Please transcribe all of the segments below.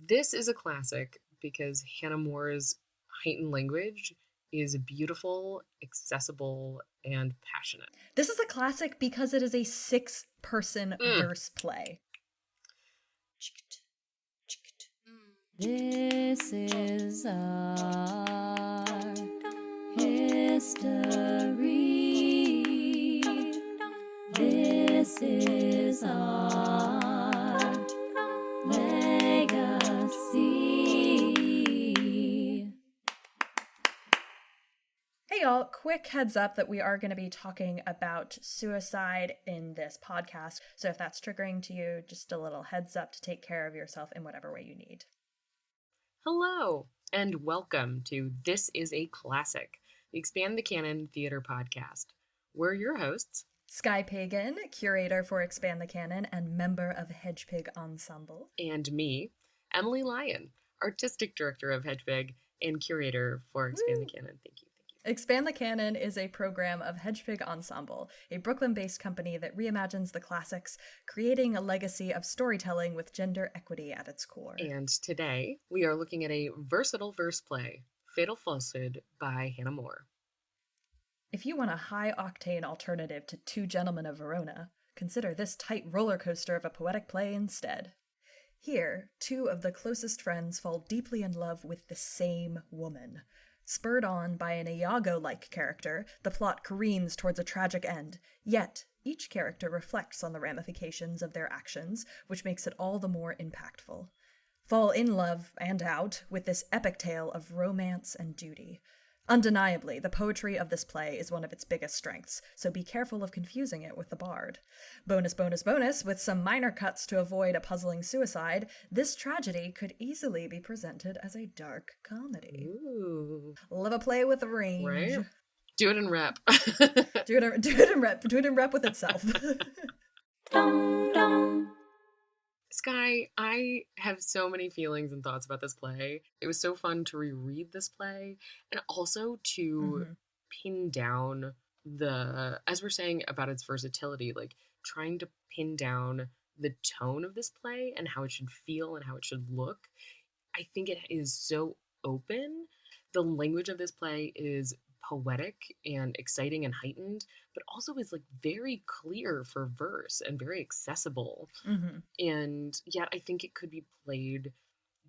This is a classic because Hannah More's heightened language is beautiful, accessible, and passionate. This is a classic because it is a 6-person verse play. This is our history. This is our legacy. Hey y'all, quick heads up that we are going to be talking about suicide in this podcast. So if that's triggering to you, just a little heads up to take care of yourself in whatever way you need. Hello, and welcome to This is a Classic, the Expand the Canon Theater podcast. We're your hosts, Skye Pagon, curator for Expand the Canon and member of Hedgepig Ensemble. and me, Emily Lyon, artistic director of Hedgepig and curator for Expand the Canon. Thank you. Expand the Canon is a program of Hedgepig Ensemble, a Brooklyn-based company that reimagines the classics, creating a legacy of storytelling with gender equity at its core. And today, we are looking at a versatile verse play, Fatal Falsehood by Hannah More. If you want a high-octane alternative to Two Gentlemen of Verona, consider this tight roller coaster of a poetic play instead. Here, two of the closest friends fall deeply in love with the same woman. Spurred on by an Iago-like character, the plot careens towards a tragic end, yet each character reflects on the ramifications of their actions, which makes it all the more impactful. Fall in love, and out, with this epic tale of romance and duty. Undeniably, the poetry of this play is one of its biggest strengths, so be careful of confusing it with the bard. Bonus, bonus, bonus, with some minor cuts to avoid a puzzling suicide, this tragedy could easily be presented as a dark comedy. Ooh. Love a play with a range. Right? Do it in rep. Do it in rep with itself. Dum, dum. Skye, I have so many feelings and thoughts about this play. It was so fun to reread this play and also to pin down as we're saying about its versatility, like trying to pin down the tone of this play and how it should feel and how it should look. I think it is so open. The language of this play is poetic and exciting and heightened, but also is like very clear for verse and very accessible. And yet I think it could be played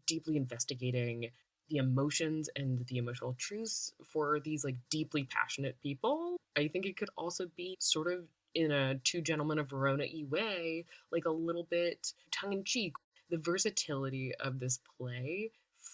deeply investigating the emotions and the emotional truths for these like deeply passionate people. I think it could also be sort of in a Two Gentlemen of Verona-y way, like a little bit tongue-in-cheek. The versatility of this play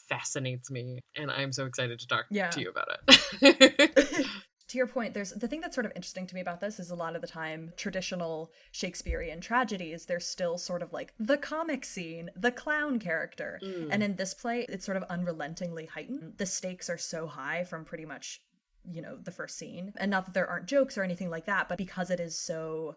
fascinates me, and I'm so excited to talk to you about it. To your point, there's the thing that's sort of interesting to me about this is a lot of the time traditional Shakespearean tragedies, there's still sort of like the comic scene, the clown character. And in this play, it's sort of unrelentingly heightened. The stakes are so high from pretty much, the first scene. And not that there aren't jokes or anything like that, but because it is so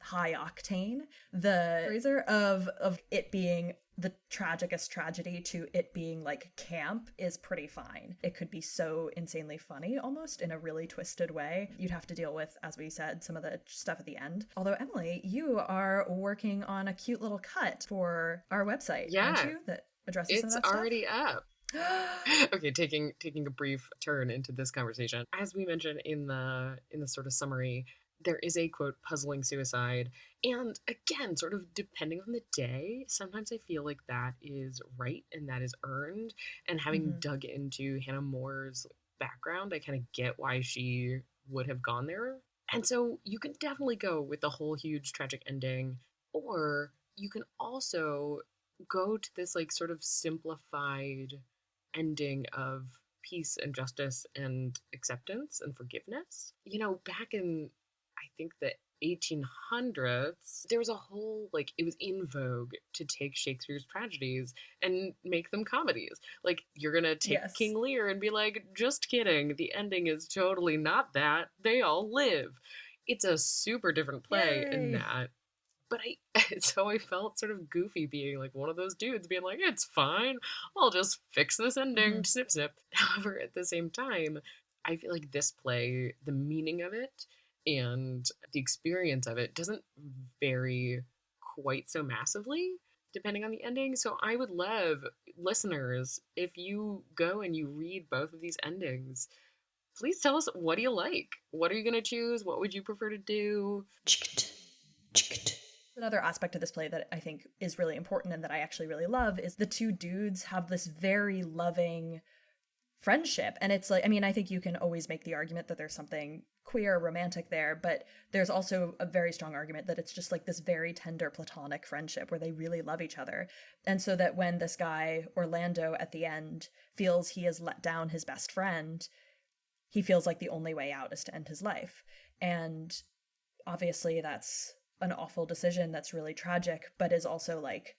high octane, the razor of it being the tragicest tragedy to it being like camp is pretty fine. It could be so insanely funny almost in a really twisted way. You'd have to deal with, as we said, some of the stuff at the end. Although, Emily, you are working on a cute little cut for our website, aren't you? That addresses some of that stuff? It's already up. Okay, taking a brief turn into this conversation. As we mentioned in the sort of summary, there is a, quote, puzzling suicide. And again, sort of depending on the day, sometimes I feel like that is right and that is earned. And having dug into Hannah More's background, I kind of get why she would have gone there. And so you can definitely go with the whole huge tragic ending, or you can also go to this like sort of simplified ending of peace and justice and acceptance and forgiveness. Back in, I think, the 1800s, there was a whole, like, it was in vogue to take Shakespeare's tragedies and make them comedies. Like, you're gonna take King Lear and be like, just kidding, the ending is totally not that, they all live. It's a super different play in that. But I felt sort of goofy being like one of those dudes being like, it's fine, I'll just fix this ending, snip, snip. However, at the same time, I feel like this play, the meaning of it and the experience of it doesn't vary quite so massively depending on the ending. So I would love listeners, if you go and you read both of these endings, please tell us, what do you like? What are you going to choose? What would you prefer to do? Another aspect of this play that I think is really important and that I actually really love is the two dudes have this very loving friendship. And it's like, I mean, I think you can always make the argument that there's something queer, romantic there, but there's also a very strong argument that it's just like this very tender platonic friendship where they really love each other. And so that when this guy, Orlando, at the end feels he has let down his best friend, he feels like the only way out is to end his life. And obviously that's an awful decision that's really tragic, but is also like,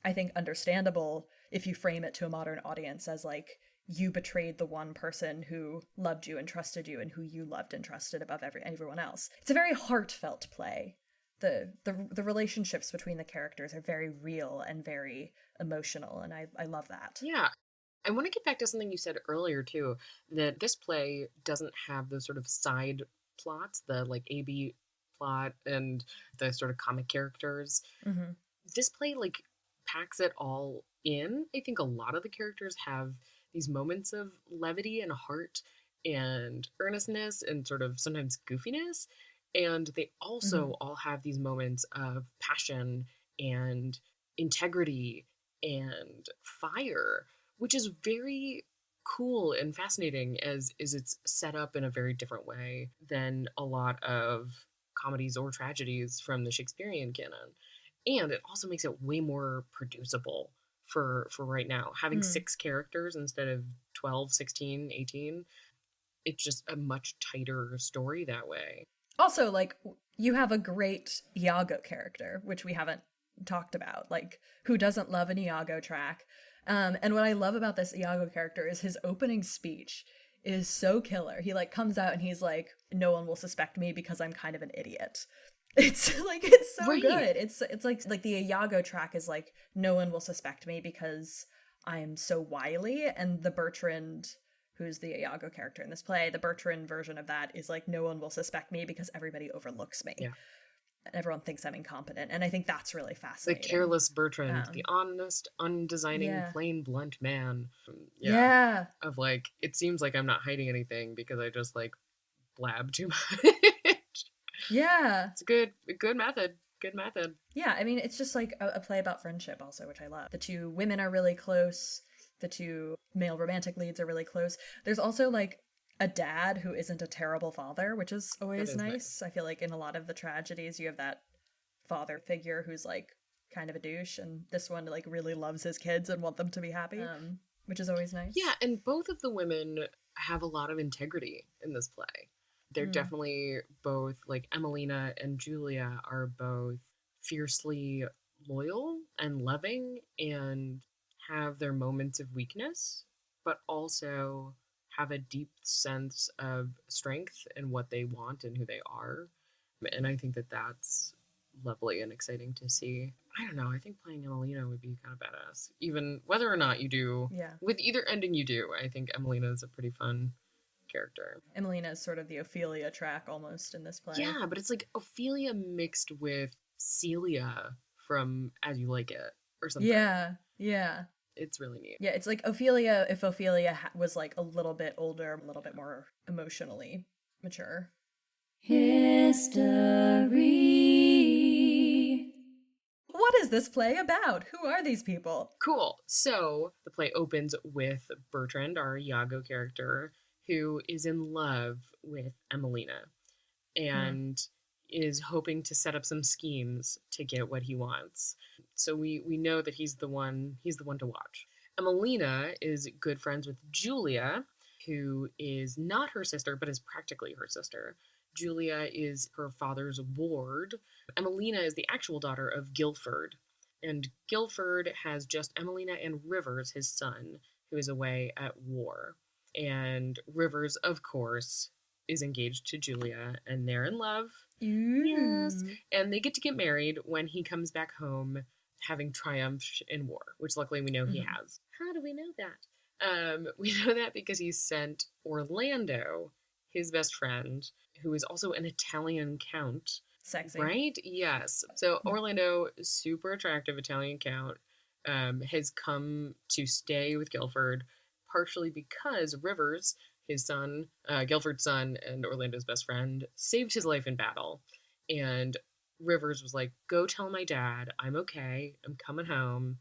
I think, understandable if you frame it to a modern audience as like, you betrayed the one person who loved you and trusted you and who you loved and trusted above everyone else. It's a very heartfelt play. The relationships between the characters are very real and very emotional, and I love that. Yeah. I want to get back to something you said earlier, too, that this play doesn't have those sort of side plots, the like A-B plot and the sort of comic characters. Mm-hmm. This play like packs it all in. I think a lot of the characters have these moments of levity and heart and earnestness and sort of sometimes goofiness, and they also all have these moments of passion and integrity and fire, which is very cool and fascinating as it's set up in a very different way than a lot of comedies or tragedies from the Shakespearean canon. And it also makes it way more producible for right now. Having 6 characters instead of 12, 16, 18, it's just a much tighter story that way. Also, like, you have a great Iago character, which we haven't talked about. Like, who doesn't love an Iago track? And what I love about this Iago character is his opening speech is so killer. He like comes out and he's like, no one will suspect me because I'm kind of an idiot. It's like, it's so Right. good. It's like the Iago track is like, no one will suspect me because I'm so wily. And the Bertrand, who's the Iago character in this play, the Bertrand version of that is like, no one will suspect me because everybody overlooks me. Yeah. And everyone thinks I'm incompetent. And I think that's really The fascinating. careless Bertrand, the honest, undesigning, Yeah. plain, blunt man. Yeah. Of like, it seems like I'm not hiding anything because I just like blab too much. Yeah. It's a good method. Good method. Yeah, I mean, it's just like a play about friendship also, which I love. The two women are really close. The two male romantic leads are really close. There's also like a dad who isn't a terrible father, which is always is nice. I feel like in a lot of the tragedies, you have that father figure who's like kind of a douche, and this one like really loves his kids and want them to be happy, which is always nice. Yeah, and both of the women have a lot of integrity in this play. They're definitely both, like Emelina and Julia are both fiercely loyal and loving and have their moments of weakness, but also have a deep sense of strength in what they want and who they are. And I think that that's lovely and exciting to see. I don't know, I think playing Emelina would be kind of badass. Even whether or not you do, Yeah. with either ending you do, I think Emelina is a pretty fun character. Emelina is sort of the Ophelia track almost in this play. Yeah, but it's like Ophelia mixed with Celia from As You Like It or something. Yeah, yeah. It's really neat. Yeah, it's like Ophelia, if Ophelia was like a little bit older, a little bit more emotionally mature. History. What is this play about? Who are these people? Cool. So the play opens with Bertrand, our Iago character, who is in love with Emelina and is hoping to set up some schemes to get what he wants. So we know that he's the one to watch. Emelina is good friends with Julia, who is not her sister, but is practically her sister. Julia is her father's ward. Emelina is the actual daughter of Guilford. And Guilford has just Emelina and Rivers, his son, who is away at war. And Rivers, of course, is engaged to Julia, and they're in love. Ooh. Yes. And they get to get married when he comes back home, having triumphed in war, which luckily we know he has. How do we know that? We know that because he sent Orlando, his best friend, who is also an Italian count. Sexy. Right? Yes. So Orlando, super attractive Italian count, has come to stay with Guilford, partially because Rivers, his son, Guilford's son, and Orlando's best friend, saved his life in battle. And Rivers was like, go tell my dad I'm okay. I'm coming home.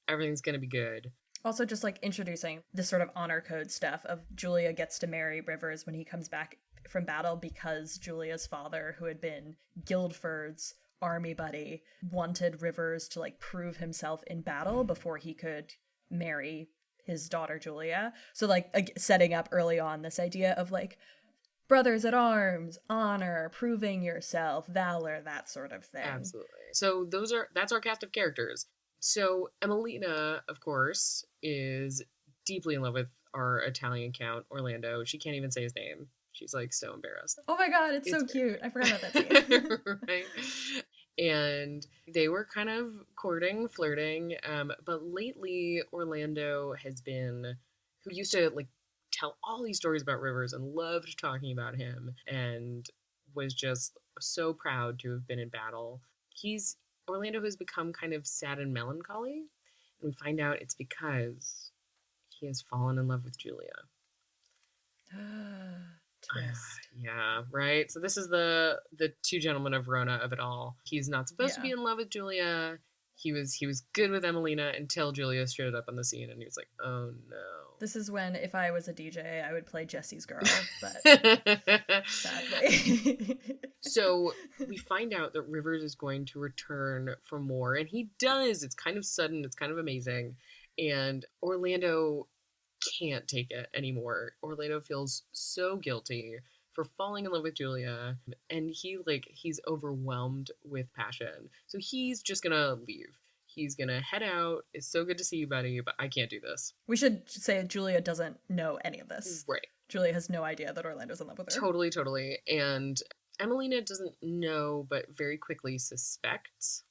Everything's going to be good. Also, just like introducing this sort of honor code stuff of Julia gets to marry Rivers when he comes back from battle because Julia's father, who had been Guildford's army buddy, wanted Rivers to like prove himself in battle before he could marry his daughter Julia. So like setting up early on this idea of like brothers at arms, honor, proving yourself, valor, that sort of thing. Absolutely. So that's our cast of characters. So Emelina, of course, is deeply in love with our Italian count, Orlando. She can't even say his name. She's like so embarrassed. Oh my god, it's so cute. I forgot about that scene. Right? And they were kind of courting, flirting. But lately, Orlando has been, who used to like tell all these stories about Rivers and loved talking about him and was just so proud to have been in battle. Orlando has become kind of sad and melancholy. And we find out it's because he has fallen in love with Julia. Twist. Yeah, right. So this is the Two Gentlemen of Verona of it all. He's not supposed to be in love with Julia. He was good with Emelina until Julia showed up on the scene, and he was like, "Oh no." This is when, if I was a DJ, I would play Jesse's Girl, but sadly. So we find out that Rivers is going to return from war, and he does. It's kind of sudden. It's kind of amazing, and Orlando can't take it anymore. Orlando feels so guilty for falling in love with Julia, and he's overwhelmed with passion. So he's just gonna leave. He's gonna head out. It's so good to see you, buddy, but I can't do this. We should say Julia doesn't know any of this. Right. Julia has no idea that Orlando's in love with her. Totally. And Emelina doesn't know, but very quickly suspects.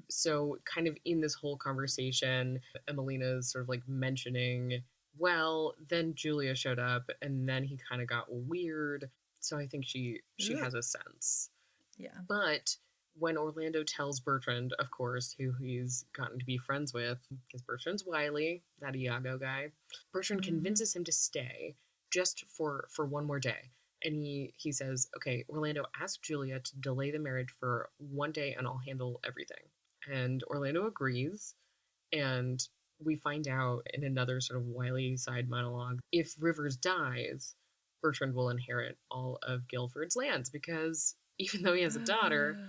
So kind of in this whole conversation, Emelina's sort of like mentioning, well, then Julia showed up and then he kind of got weird. So I think she has a sense. Yeah. But when Orlando tells Bertrand, of course, who he's gotten to be friends with, because Bertrand's wily, that Iago guy, Bertrand convinces him to stay just for one more day. And he says, okay, Orlando, ask Julia to delay the marriage for one day and I'll handle everything. And Orlando agrees. And we find out in another sort of wily side monologue, if Rivers dies, Bertrand will inherit all of Guilford's lands because even though he has a daughter,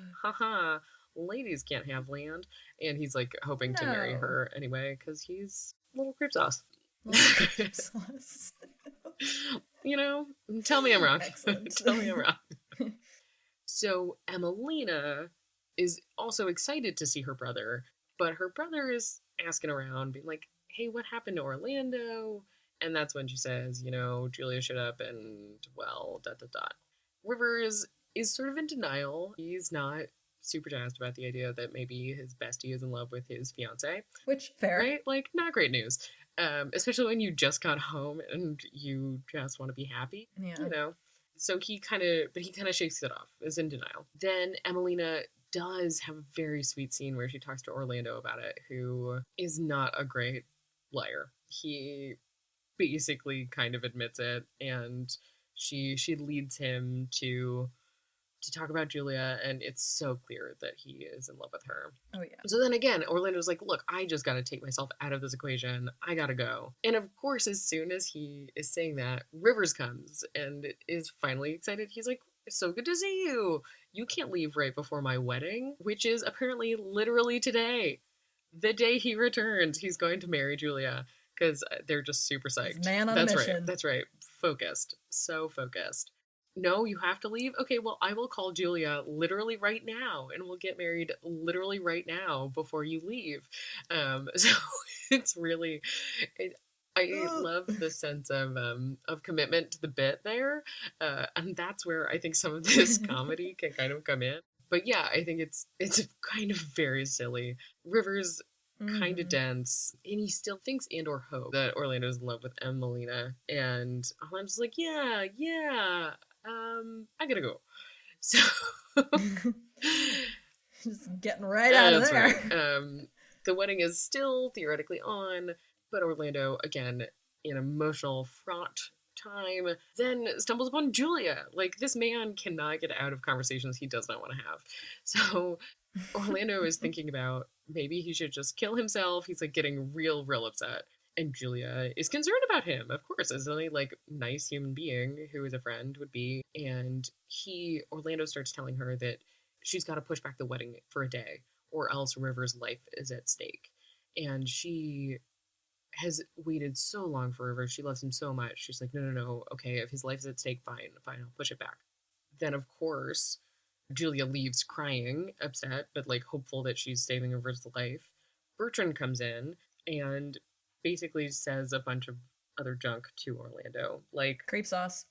ladies can't have land. And he's like hoping to marry her anyway because he's a little creep sauce. You know, tell me I'm wrong. Tell me I'm wrong. So Emelina is also excited to see her brother, but her brother is asking around, being like, hey, what happened to Orlando? And that's when she says, you know, Julia showed up and, well, ... Rivers is sort of in denial. He's not super jazzed about the idea that maybe his bestie is in love with his fiance. Which, fair. Right? Like, not great news. Especially when you just got home and you just want to be happy. Yeah. You know? So he kind of shakes it off, is in denial. Then Emelina does have a very sweet scene where she talks to Orlando about it, who is not a great liar. He basically kind of admits it, and she leads him to talk about Julia, and it's so clear that he is in love with her. Oh, yeah. So then again, Orlando's like, look, I just got to take myself out of this equation. I got to go. And of course, as soon as he is saying that, Rivers comes and is finally excited. He's like, it's so good to see you. You can't leave right before my wedding, which is apparently literally today. The day he returns, he's going to marry Julia because they're just super psyched. Man on a mission. That's right. Focused. So focused. No, you have to leave? Okay, well, I will call Julia literally right now, and we'll get married literally right now before you leave. So it's really... I love the sense of commitment to the bit there, and that's where I think some of this comedy can kind of come in. But yeah, I think it's kind of very silly. Rivers kind of dense, and he still thinks and or hope that Orlando's in love with Emelina, and Orlando's like, yeah, I gotta go. So just getting right out of there. Right. The wedding is still theoretically on, but Orlando, again, in emotional, fraught time, then stumbles upon Julia. Like, this man cannot get out of conversations he does not want to have. So Orlando is thinking about maybe he should just kill himself. He's like getting real upset. And Julia is concerned about him, of course, as any like nice human being who is a friend would be. And Orlando starts telling her that she's got to push back the wedding for a day, or else River's life is at stake. And she has waited so long for River. She loves him so much. She's like, no. Okay, if his life's at stake, fine, I'll push it back. Then, of course, Julia leaves crying, upset, but like hopeful that she's saving River's life. Bertrand comes in and basically says a bunch of other junk to Orlando. Like, Creep sauce.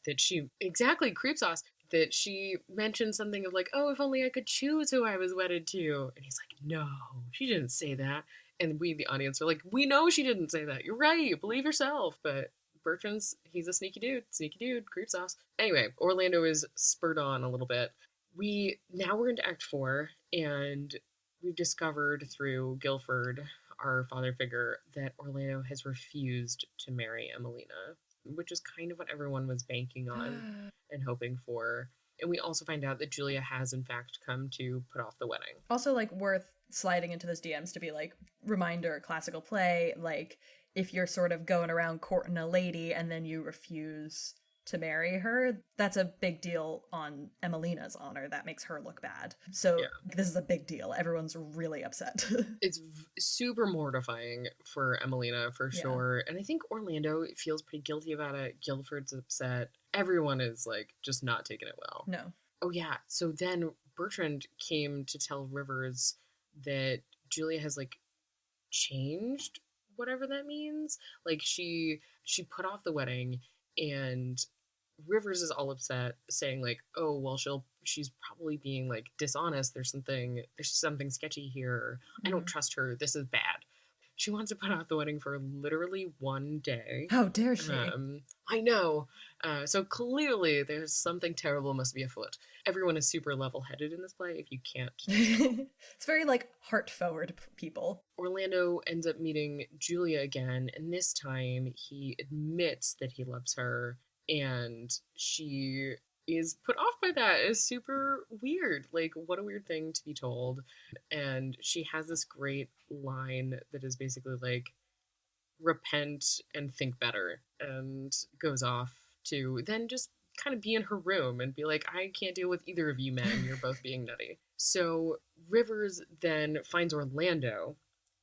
Exactly, creep sauce. That she mentioned something of like, oh, if only I could choose who I was wedded to. And he's like, no, she didn't say that. And we, the audience, are like, we know she didn't say that. You're right. Believe yourself. But he's a sneaky dude, creep sauce. Anyway, Orlando is spurred on a little bit. We're into Act 4, and we've discovered through Guilford, our father figure, that Orlando has refused to marry Emelina, which is kind of what everyone was banking on and hoping for. And we also find out that Julia has, in fact, come to put off the wedding. Also, like, worth sliding into those DMs to be like, reminder, classical play, like, if you're sort of going around courting a lady and then you refuse to marry her, that's a big deal on Emelina's honor. That makes her look bad. So This is a big deal. Everyone's really upset. It's super mortifying for Emelina, for sure. And I think Orlando feels pretty guilty about it. Guilford's upset. Everyone is like just not taking it well. No. Oh yeah. So then Bertrand came to tell Rivers that Julia has like changed, whatever that means. Like she put off the wedding, and Rivers is all upset, saying like, oh well, she's probably being like dishonest. There's something sketchy here. I don't trust her. This is bad. She wants to put off the wedding for literally one day. How dare she? I know. So clearly there's something terrible must be afoot. Everyone is super level-headed in this play, if you can't. It's very, like, heart-forward people. Orlando ends up meeting Julia again, and this time he admits that he loves her, and she is put off by that. It's super weird. Like, what a weird thing to be told. And she has this great line that is basically like, repent and think better, and goes off to then just kind of be in her room and be like, I can't deal with either of you men. You're both being nutty. So Rivers then finds Orlando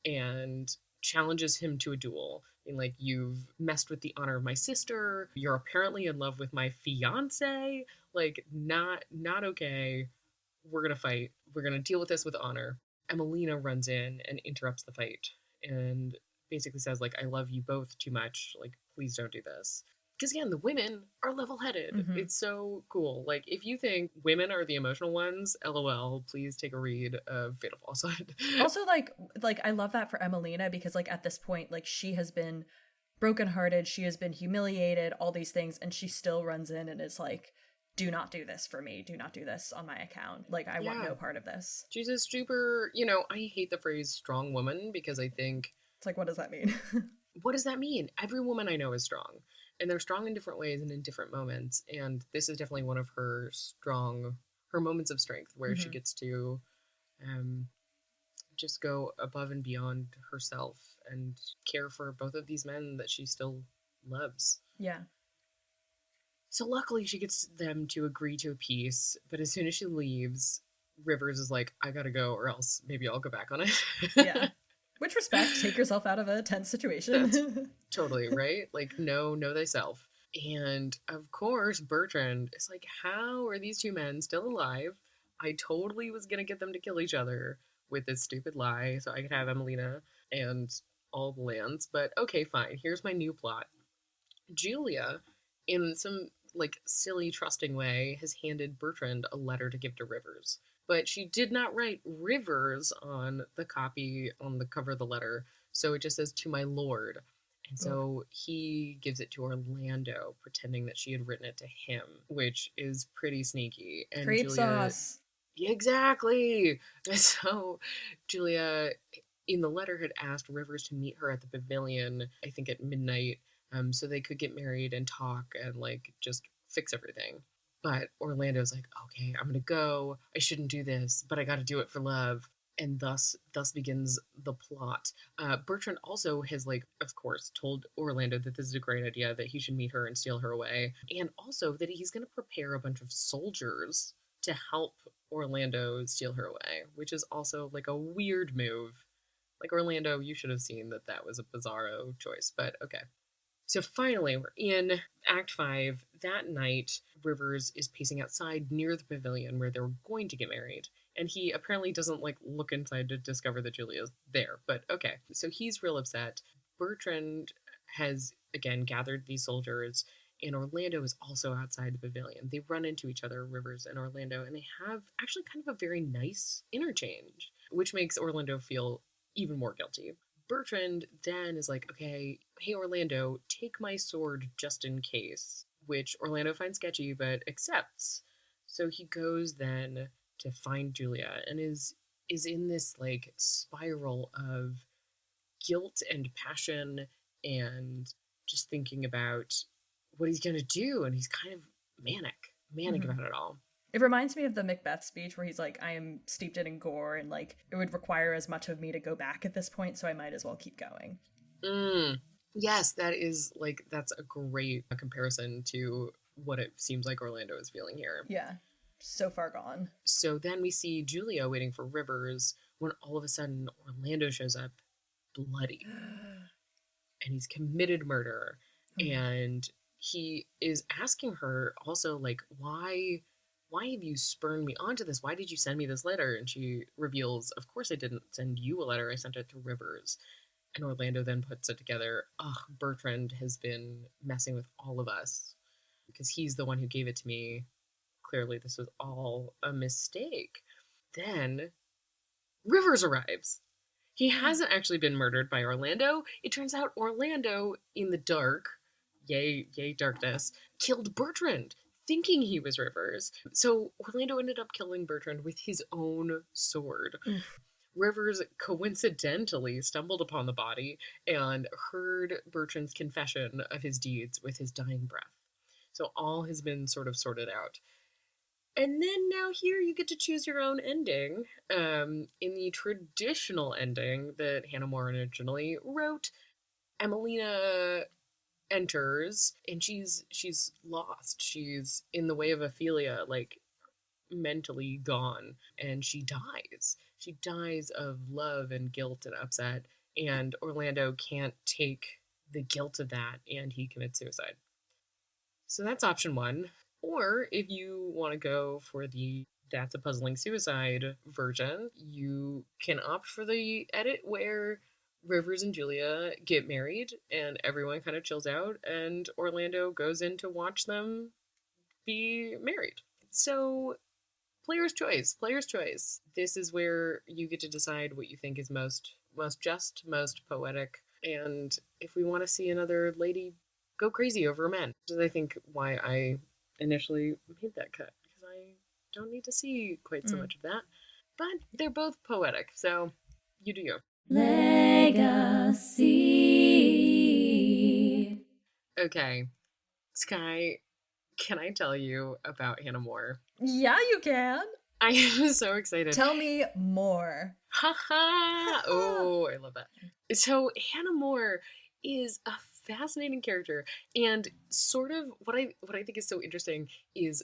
and challenges him to a duel. Being like, you've messed with the honor of my sister. You're apparently in love with my fiance. Like, not okay. We're gonna fight. We're gonna deal with this with honor. Emelina runs in and interrupts the fight and basically says like, I love you both too much. Like, please don't do this. Because again, the women are level-headed. Mm-hmm. It's so cool. Like, if you think women are the emotional ones, LOL, please take a read of Fatal Falsehood. Also, like I love that for Emelina, because like at this point, like, she has been brokenhearted, she has been humiliated, all these things, and she still runs in and is like, do not do this for me. Do not do this on my account. Like, I want no part of this. She's a super, I hate the phrase strong woman, because I think... It's like, what does that mean? What does that mean? Every woman I know is strong. And they're strong in different ways and in different moments. And this is definitely one of her moments of strength, where she gets to just go above and beyond herself and care for both of these men that she still loves. Yeah. So luckily she gets them to agree to a peace, but as soon as she leaves, Rivers is like, I gotta go, or else maybe I'll go back on it. Yeah. Which, respect, take yourself out of a tense situation. Totally, right? Like, know thyself. And of course, Bertrand is like, how are these two men still alive? I totally was gonna get them to kill each other with this stupid lie so I could have Emelina and all the lands, but okay, fine. Here's my new plot. Julia, in some like silly trusting way, has handed Bertrand a letter to give to Rivers. But she did not write Rivers on the copy on the cover of the letter, so it just says, to my lord. And so he gives it to Orlando, pretending that she had written it to him, which is pretty sneaky. And Creep sauce. Exactly. So Julia in the letter had asked Rivers to meet her at the pavilion, I think at midnight, so they could get married and talk and like just fix everything. But Orlando's like, okay, I'm gonna go. I shouldn't do this, but I got to do it for love. And thus begins the plot. Bertrand also has, like, of course, told Orlando that this is a great idea, that he should meet her and steal her away, and also that he's going to prepare a bunch of soldiers to help Orlando steal her away, which is also like a weird move. Like, Orlando, you should have seen that that was a bizarro choice, but okay. So finally, we're in Act 5. That night, Rivers is pacing outside near the pavilion where they're going to get married. And he apparently doesn't like look inside to discover that Julia's there. But okay, so he's real upset. Bertrand has, again, gathered these soldiers, and Orlando is also outside the pavilion. They run into each other, Rivers and Orlando, and they have actually kind of a very nice interchange, which makes Orlando feel even more guilty. Bertrand then is like, okay, hey, Orlando, take my sword just in case, which Orlando finds sketchy but accepts. So he goes then to find Julia and is in this like spiral of guilt and passion and just thinking about what he's going to do. And he's kind of manic about it all. It reminds me of the Macbeth speech where he's like, I am steeped in gore and like it would require as much of me to go back at this point, so I might as well keep going. Yes, that is like, that's a great comparison to what it seems like Orlando is feeling here. Yeah, so far gone. So then we see Julia waiting for Rivers when all of a sudden Orlando shows up bloody. And he's committed murder. And he is asking her also, like, why have you spurned me onto this? Why did you send me this letter? And she reveals, of course I didn't send you a letter. I sent it to Rivers. And Orlando then puts it together. Bertrand has been messing with all of us because he's the one who gave it to me. Clearly this was all a mistake. Then Rivers arrives. He hasn't actually been murdered by Orlando. It turns out Orlando, in the dark, yay darkness, killed Bertrand, thinking he was Rivers. So Orlando ended up killing Bertrand with his own sword. Rivers coincidentally stumbled upon the body and heard Bertrand's confession of his deeds with his dying breath. So all has been sort of sorted out. And then now here you get to choose your own ending. In the traditional ending that Hannah More originally wrote, Emelina enters and she's lost. She's in the way of Ophelia, like mentally gone, and she dies. She dies of love and guilt and upset, and Orlando can't take the guilt of that and he commits suicide. So that's option one. Or if you want to go for the That's a Puzzling Suicide version, you can opt for the edit where Rivers and Julia get married and everyone kind of chills out and Orlando goes in to watch them be married. So player's choice. This is where you get to decide what you think is most just, most poetic, and if we want to see another lady go crazy over men. Which is, I think, why I initially made that cut, because I don't need to see quite so much of that. But they're both poetic, so you do you. Legacy. Okay, Skye, can I tell you about Hannah More? Yeah, you can. I am so excited. Tell me more. Haha! Oh, I love that. So Hannah More is a fascinating character, and sort of what I think is so interesting is,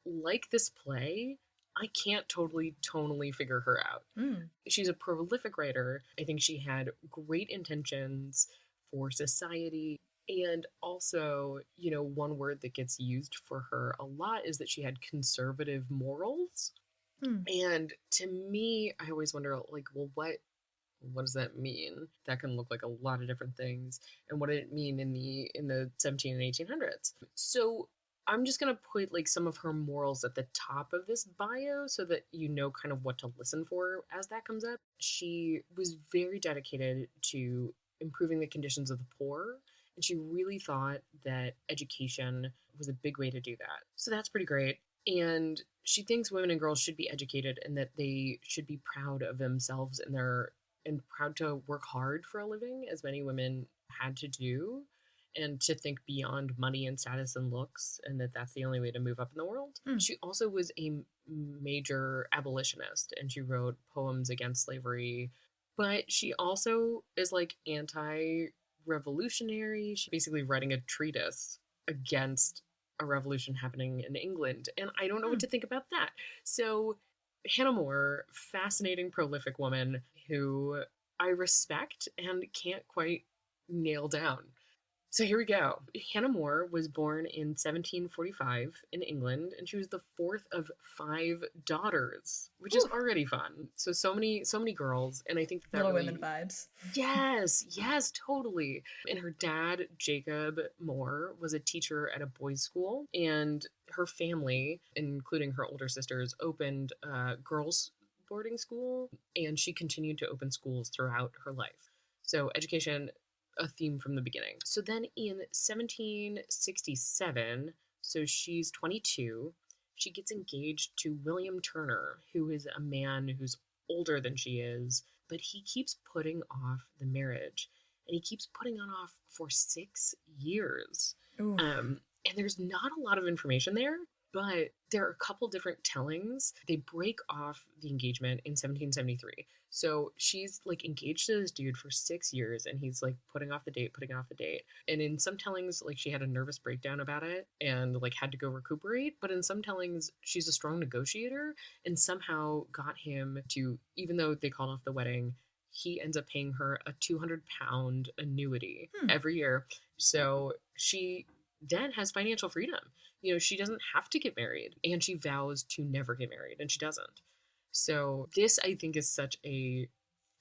like this play, I can't totally tonally figure her out. She's a prolific writer. I think she had great intentions for society. And also, you know, one word that gets used for her a lot is that she had conservative morals. And to me, I always wonder, like, well, what does that mean? That can look like a lot of different things. And what did it mean in the 17 and 1800s? So I'm just going to put like some of her morals at the top of this bio so that you know kind of what to listen for as that comes up. She was very dedicated to improving the conditions of the poor, and she really thought that education was a big way to do that. So that's pretty great. And she thinks women and girls should be educated and that they should be proud of themselves and their and proud to work hard for a living, as many women had to do, and to think beyond money and status and looks, and that's the only way to move up in the world. Mm. She also was a major abolitionist, and she wrote poems against slavery, but she also is like anti-revolutionary. She's basically writing a treatise against a revolution happening in England, and I don't know what to think about that. So Hannah More, fascinating, prolific woman who I respect and can't quite nail down. So here we go. Hannah More was born in 1745 in England, and she was the fourth of 5 daughters, which is already fun. So many girls, and I think that Little really, Women vibes. yes, totally. And her dad, Jacob Moore, was a teacher at a boys' school, and her family, including her older sisters, opened a girls' boarding school, and she continued to open schools throughout her life. So education, a theme from the beginning. So then in 1767, so she's 22, she gets engaged to William Turner, who is a man who's older than she is, but he keeps putting off the marriage, and he keeps putting it off for 6 years. And there's not a lot of information there, but there are a couple different tellings. They break off the engagement in 1773. So she's like engaged to this dude for 6 years, and he's like putting off the date. And in some tellings, like she had a nervous breakdown about it and like had to go recuperate. But in some tellings, she's a strong negotiator and somehow got him to, even though they called off the wedding, he ends up paying her a £200 annuity every year. So she then has financial freedom. You know, she doesn't have to get married, and she vows to never get married, and she doesn't. So this, I think, is such a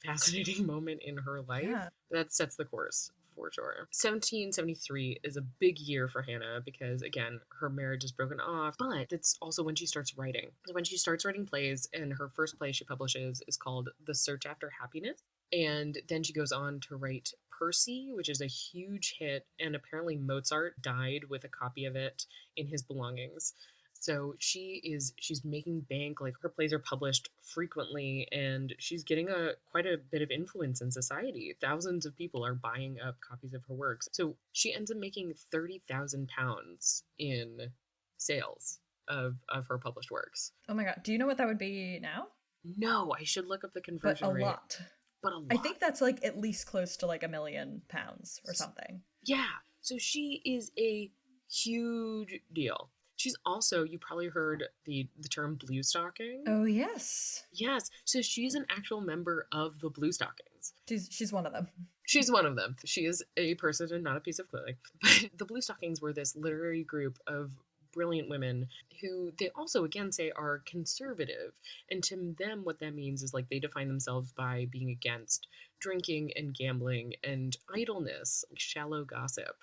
fascinating moment in her life that sets the course for sure. 1773 is a big year for Hannah because, again, her marriage is broken off, but it's also when she starts writing. When she starts writing plays, and her first play she publishes is called The Search After Happiness. And then she goes on to write Percy, which is a huge hit, and apparently Mozart died with a copy of it in his belongings. So she's making bank. Like, her plays are published frequently, and she's getting quite a bit of influence in society. Thousands of people are buying up copies of her works. So she ends up making £30,000 in sales of her published works. Oh my god, do you know what that would be now? No, I should look up the conversion rate. But a lot. I think that's like at least close to like £1 million or something. Yeah. So she is a huge deal. She's also, you probably heard the term blue stocking. Oh, yes. Yes. So she's an actual member of the Blue Stockings. She's one of them. She's one of them. She is a person and not a piece of clothing. But the Blue Stockings were this literary group of brilliant women who they also, again, say are conservative. And to them, what that means is like they define themselves by being against drinking and gambling and idleness, like shallow gossip.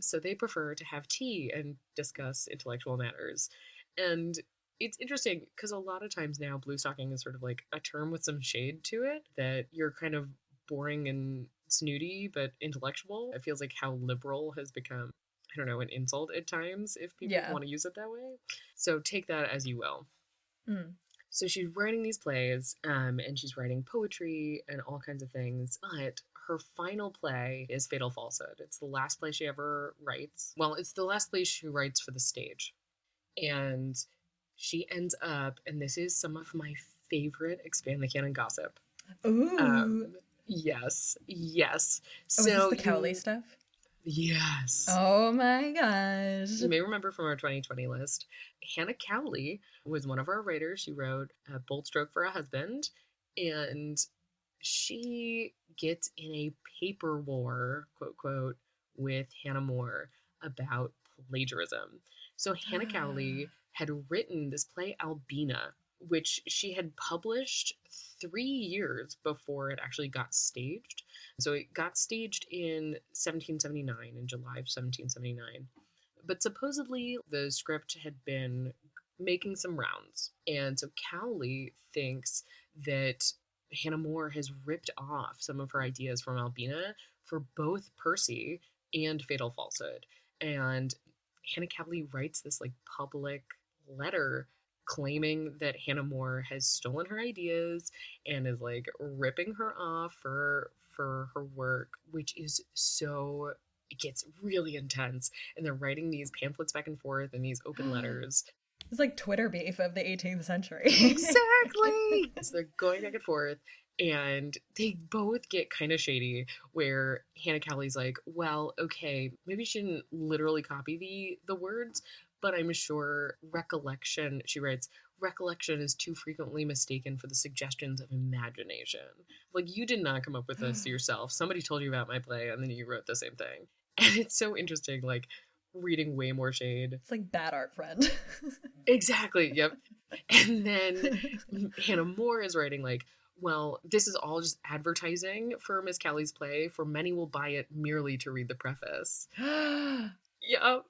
So they prefer to have tea and discuss intellectual matters. And it's interesting because a lot of times now blue stocking is sort of like a term with some shade to it, that you're kind of boring and snooty but intellectual. It feels like how liberal has become, I don't know, an insult at times if people want to use it that way. So take that as you will. So she's writing these plays, and she's writing poetry and all kinds of things, but her final play is Fatal Falsehood. It's the last play she ever writes. Well, it's the last play she writes for the stage. And she ends up, and this is some of my favorite Expand the Canon gossip. Ooh. Yes. So is this the Cowley stuff? Yes. Oh my gosh. You may remember from our 2020 list, Hannah Cowley was one of our writers. She wrote A Bold Stroke for a Husband, and she gets in a paper war, quote, quote, with Hannah More about plagiarism. So Hannah Cowley had written this play Albina, which she had published 3 years before it actually got staged. So it got staged in 1779, in July of 1779. But supposedly the script had been making some rounds. And so Cowley thinks that Hannah More has ripped off some of her ideas from Albina for both Percy and Fatal Falsehood. And Hannah Cowley writes this like public letter claiming that Hannah More has stolen her ideas and is like ripping her off for her work, which is so, it gets really intense. And they're writing these pamphlets back and forth and these open letters. It's like Twitter beef of the 18th century. Exactly. So they're going back and forth, and they both get kind of shady. Where Hannah Cowley's like, "Well, okay, maybe she didn't literally copy the words, but I'm sure recollection." She writes, "Recollection is too frequently mistaken for the suggestions of imagination." Like, you did not come up with this yourself. Somebody told you about my play, and then you wrote the same thing. And it's so interesting. Like, reading way more shade. It's like bad art friend. Exactly. Yep. And then Hannah More is writing like, well, this is all just advertising for Miss Cowley's play, for many will buy it merely to read the preface. Yep.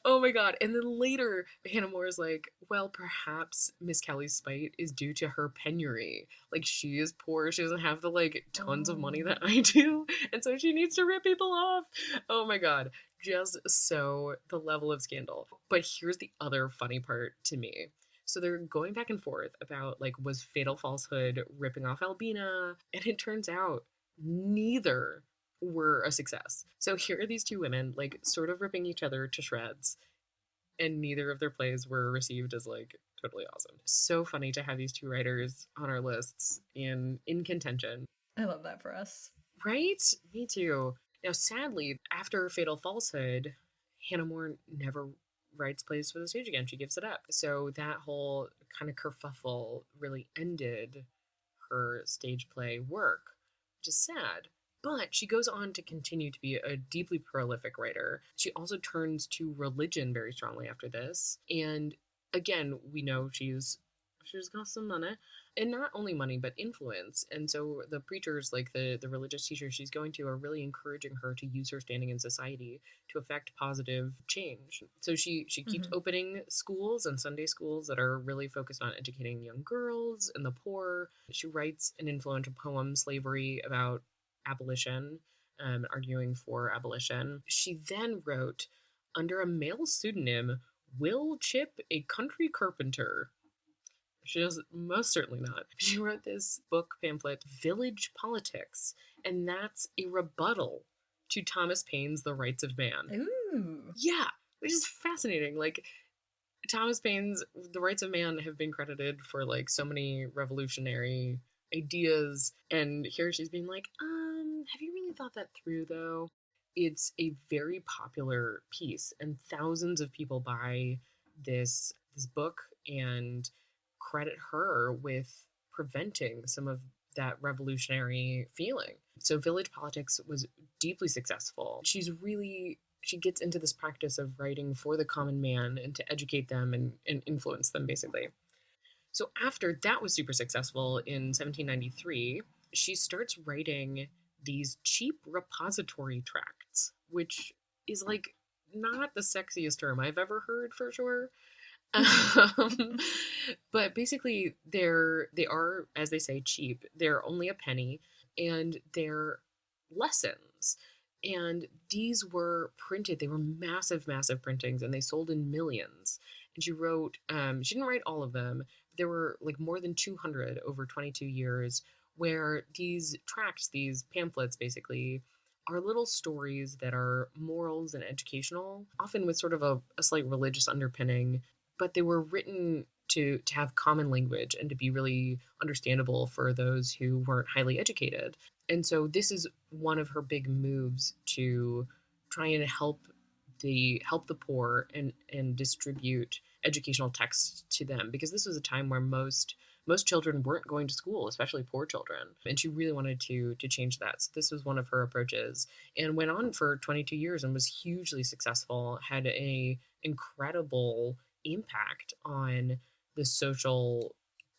Oh my god. And then later, Hannah More is like, well, perhaps Miss Cowley's spite is due to her penury. Like, she is poor. She doesn't have the, like, tons of money that I do. And so she needs to rip people off. Oh my god. Just so the level of scandal. But here's the other funny part to me. So they're going back and forth about, like, was Fatal Falsehood ripping off Albina? And it turns out neither were a success. So here are these two women, like, sort of ripping each other to shreds, and neither of their plays were received as, like, totally awesome. So funny to have these two writers on our lists in contention. I love that for us. Right? Me too. Now, sadly, after Fatal Falsehood, Hannah More never writes plays for the stage again. She gives it up. So that whole kind of kerfuffle really ended her stage play work, which is sad. But she goes on to continue to be a deeply prolific writer. She also turns to religion very strongly after this. And again, we know she's got some money. And not only money, but influence. And so the preachers, like the religious teachers she's going to, are really encouraging her to use her standing in society to affect positive change. So she keeps opening schools and Sunday schools that are really focused on educating young girls and the poor. She writes an influential poem, Slavery, about abolition, arguing for abolition. She then wrote, under a male pseudonym, Will Chip, a country carpenter. She does most certainly not. She wrote this book pamphlet, Village Politics, and that's a rebuttal to Thomas Paine's The Rights of Man. Ooh. Yeah, which is fascinating. Like, Thomas Paine's The Rights of Man have been credited for, like, so many revolutionary ideas, and here she's being like, have you really thought that through, though? It's a very popular piece, and thousands of people buy this book and credit her with preventing some of that revolutionary feeling. So Village Politics was deeply successful. She gets into this practice of writing for the common man and to educate them and influence them, basically. So after that was super successful in 1793, she starts writing these cheap repository tracts, which is, like, not the sexiest term I've ever heard, for sure. But basically they are, as they say, cheap. They're only a penny, and they're lessons. And these were printed. They were massive printings, and they sold in millions. And she wrote, she didn't write all of them. There were, like, more than 200 over 22 years, where these tracts, these pamphlets, basically are little stories that are morals and educational, often with sort of a slight religious underpinning, but they were written to have common language and to be really understandable for those who weren't highly educated. And so this is one of her big moves to try and help the poor and distribute educational texts to them, because this was a time where most children weren't going to school, especially poor children. And she really wanted to change that. So this was one of her approaches, and went on for 22 years and was hugely successful, had a incredible impact on the social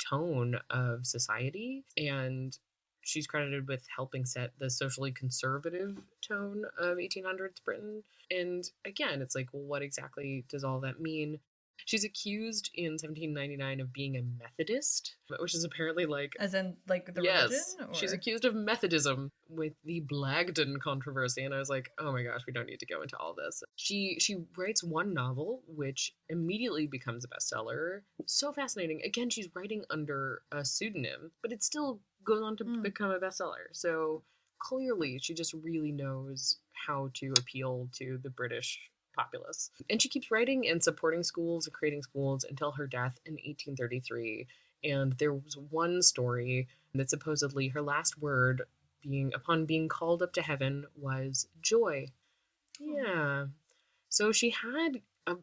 tone of society. And she's credited with helping set the socially conservative tone of 1800s Britain. And again, it's like, well, what exactly does all that mean? She's accused in 1799 of being a Methodist, which is apparently like, As in, like, the religion? yes, Or... she's accused of Methodism with the Blagden controversy, and I was like, oh my gosh, we don't need to go into all this. She writes one novel, which immediately becomes a bestseller. So fascinating. Again, she's writing under a pseudonym, but it still goes on to become a bestseller. So clearly, she just really knows how to appeal to the British populace. And she keeps writing and supporting schools and creating schools until her death in 1833. And there was one story that supposedly her last word upon being called up to heaven was joy. Yeah. So she had a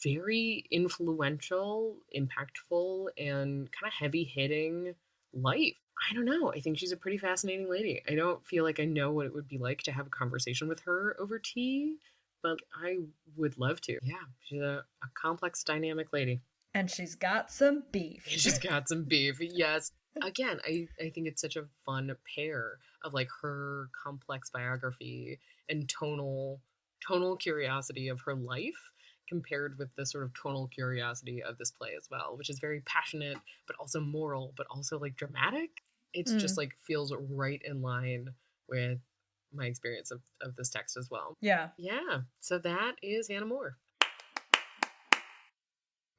very influential, impactful, and kind of heavy-hitting life. I don't know. I think she's a pretty fascinating lady. I don't feel like I know what it would be like to have a conversation with her over tea, but I would love to. Yeah, she's a complex, dynamic lady. And she's got some beef. She's got some beef, yes. Again, I think it's such a fun pair of like her complex biography and tonal curiosity of her life compared with the sort of tonal curiosity of this play as well, which is very passionate, but also moral, but also like dramatic. It's just like feels right in line with my experience of this text as well. Yeah. Yeah. So that is Hannah More.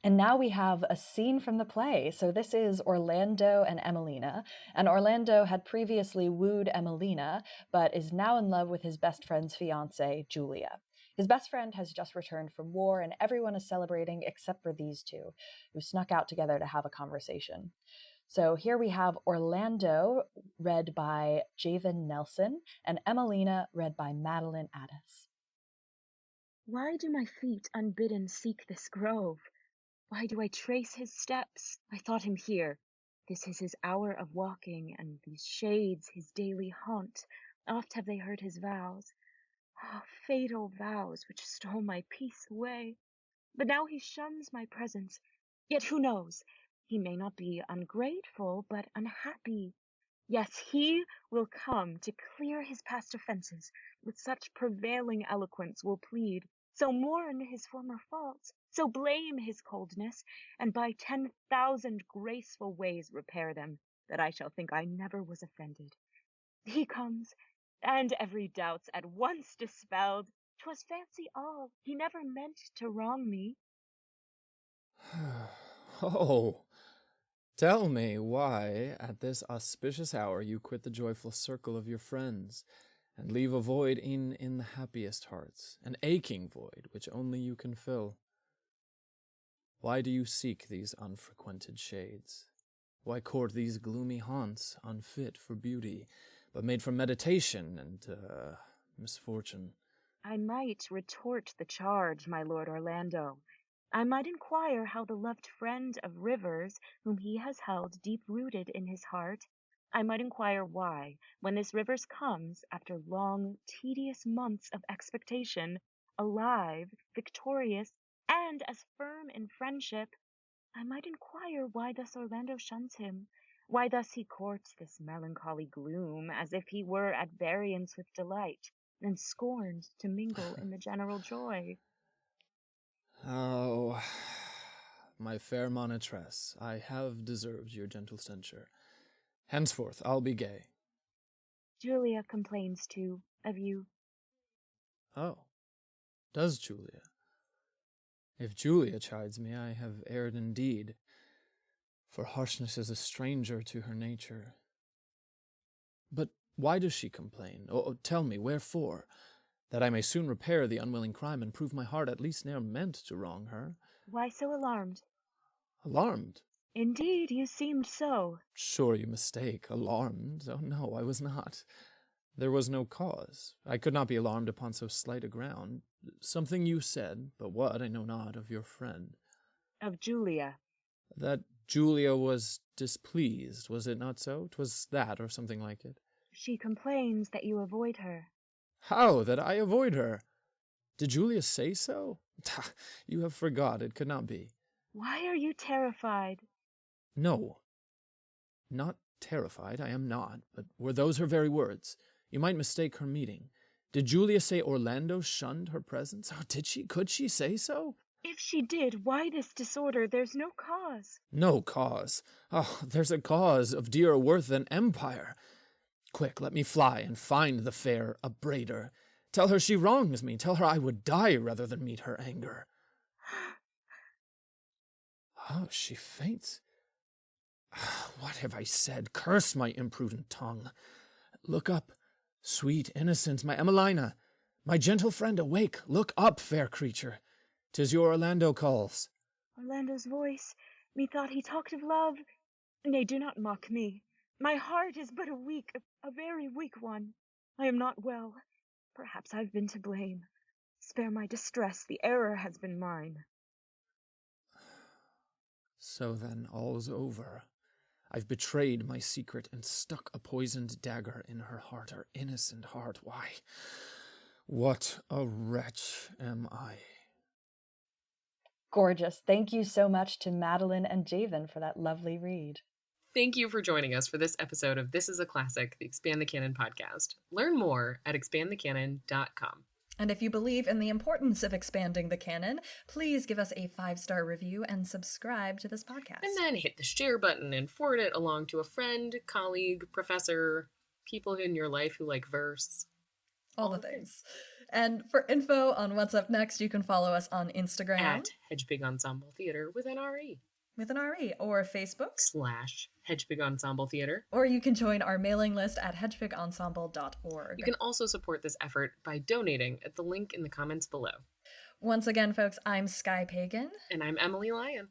And now we have a scene from the play. So this is Orlando and Emelina. And Orlando had previously wooed Emelina, but is now in love with his best friend's fiancée, Julia. His best friend has just returned from war, and everyone is celebrating except for these two, who snuck out together to have a conversation. So here we have Orlando, read by Javan Nelson, and Emelina, read by Madeline Addis. Why do my feet unbidden seek this grove? Why do I trace his steps? I thought him here. This is his hour of walking, and these shades his daily haunt. Oft have they heard his vows. Ah, fatal vows which stole my peace away. But now he shuns my presence. Yet who knows? He may not be ungrateful, but unhappy. Yes, he will come to clear his past offenses, with such prevailing eloquence will plead, so mourn his former faults, so blame his coldness, and by 10,000 graceful ways repair them, that I shall think I never was offended. He comes, and every doubt's at once dispelled. 'Twas fancy all, he never meant to wrong me. Oh, tell me why, at this auspicious hour, you quit the joyful circle of your friends, and leave a void in the happiest hearts, an aching void which only you can fill. Why do you seek these unfrequented shades? Why court these gloomy haunts, unfit for beauty, but made for meditation and misfortune? I might retort the charge, my lord Orlando. I might inquire how the loved friend of rivers, whom he has held deep-rooted in his heart, I might inquire why, when this rivers comes, after long, tedious months of expectation, alive, victorious, and as firm in friendship, I might inquire why thus Orlando shuns him, why thus he courts this melancholy gloom, as if he were at variance with delight, and scorned to mingle in the general joy. Oh, my fair monitress, I have deserved your gentle censure. Henceforth I'll be gay. Julia complains, too, of you. Oh, does Julia? If Julia chides me, I have erred indeed, for harshness is a stranger to her nature. But why does she complain? Oh, tell me, wherefore? That I may soon repair the unwilling crime and prove my heart at least ne'er meant to wrong her. Why so alarmed? Alarmed? Indeed, you seemed so. Sure you mistake. Alarmed? Oh no, I was not. There was no cause. I could not be alarmed upon so slight a ground. Something you said, but what I know not, of your friend. Of Julia. That Julia was displeased, was it not so? 'Twas that, or something like it. She complains that you avoid her. How, that I avoid her? Did Julia say so? You have forgot, it could not be. Why are you terrified? No, not terrified, I am not, but were those her very words? You might mistake her meaning. Did Julia say Orlando shunned her presence? Oh, did she? Could she say so? If she did, why this disorder? There's no cause. No cause. Oh, there's a cause of dearer worth than empire. Quick, let me fly and find the fair upbraider. Tell her she wrongs me. Tell her I would die rather than meet her anger. Oh, she faints. What have I said? Curse my imprudent tongue. Look up, sweet innocence, my Emmelina. My gentle friend, awake. Look up, fair creature. 'Tis your Orlando calls. Orlando's voice, methought he talked of love. Nay, do not mock me. My heart is but a very weak one. I am not well. Perhaps I've been to blame. Spare my distress, the error has been mine. So then all's over. I've betrayed my secret and stuck a poisoned dagger in her heart, her innocent heart. Why, what a wretch am I? Gorgeous. Thank you so much to Madeline and Javan for that lovely read. Thank you for joining us for this episode of This is a Classic, the Expand the Canon podcast. Learn more at expandthecanon.com. And if you believe in the importance of expanding the canon, please give us a 5-star review and subscribe to this podcast. And then hit the share button and forward it along to a friend, colleague, professor, people in your life who like verse. All the things. And for info on what's up next, you can follow us on Instagram At Hedgepig Ensemble Theater with an RE. with an RE, or Facebook, / Hedgepig Ensemble Theater. or you can join our mailing list at hedgepigensemble.org. You can also support this effort by donating at the link in the comments below. Once again, folks, I'm Skye Pagan, And I'm Emily Lyon.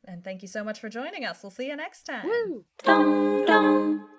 and thank you so much for joining us. We'll see you next time. Woo! Dum dum.